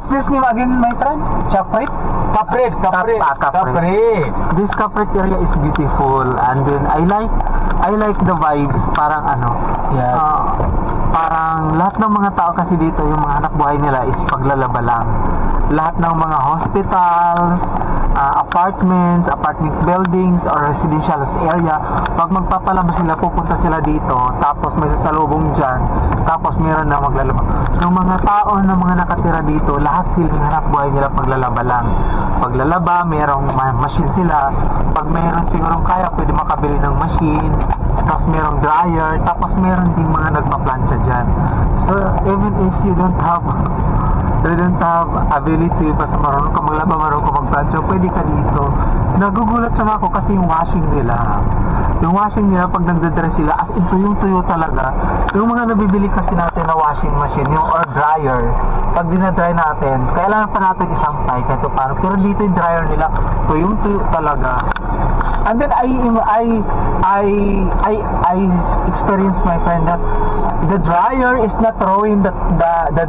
What's this name again, my friend? Chaprit? Kapret. This Kapret area is beautiful, and then I like the vibes. Parang Yes. Parang lahat ng mga tao kasi dito, yung mga hanap buhay nila is paglalaba lang. Lahat ng mga hospitals, apartment buildings, or residential area, pag magpapalaba sila, pupunta sila dito, tapos may sasalubong dyan, tapos meron na maglalaba. Yung mga tao na mga nakatira dito, lahat sila hanap buhay nila paglalaba lang. Paglalaba, merong machine sila. Pag meron sigurong kaya, pwede makabili ng machine. Tapos merong dryer. Tapos meron din mga nagpa-plancha dyan. So, even if you don't have ability pa sa marunong ka maglaba, marunong ka magplancha, pwede ka dito. Nagugulat lang ako kasi yung washing nila, pag nagdadress sila, as in tuyo talaga. Yung mga nabibili kasi natin na washing machine, yung or dryer, pag dinadry natin, kailangan pa natin isampay kahit paano. Pero dito yung dryer nila, tuyo talaga. And then I experienced, my friend, that the dryer is not throwing the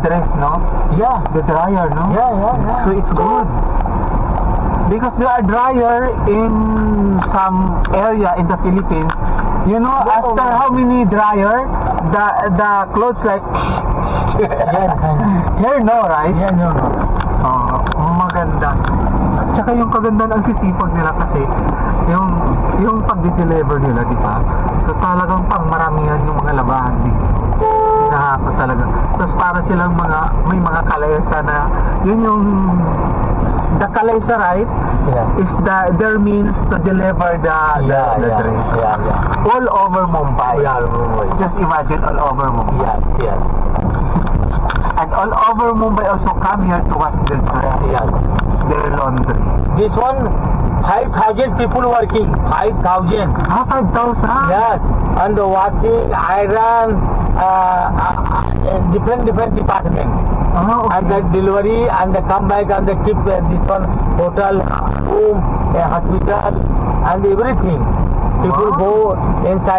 dress, no? Yeah. The dryer, no? Yeah. So it's good. Because there are dryer in some area in the Philippines. You know, after how many dryer, the clothes like here, no, right? Yeah, no. Maganda. At saka yung kagandahan ang sisipag nila kasi yung pag-deliver nila, di ba? So talagang pang maramihan yung mga labahan dito. Hinahakot talaga. Tapos para silang may mga kalayasa na yun yung the kalaysa, right? Yeah. Is their means to deliver the dress. Yeah. All over Mumbai. Yeah, Mumbai. Just imagine all over Mumbai. Yes. And all over Mumbai also come here to wash their dress. Yes. Their laundry. This one, 5,000 people working. 5,000. 5,000? Yes. And the washing, iron, different department. Oh, okay. And the delivery, and the come back, and the keep this one hotel, room, hospital, and everything. People go inside.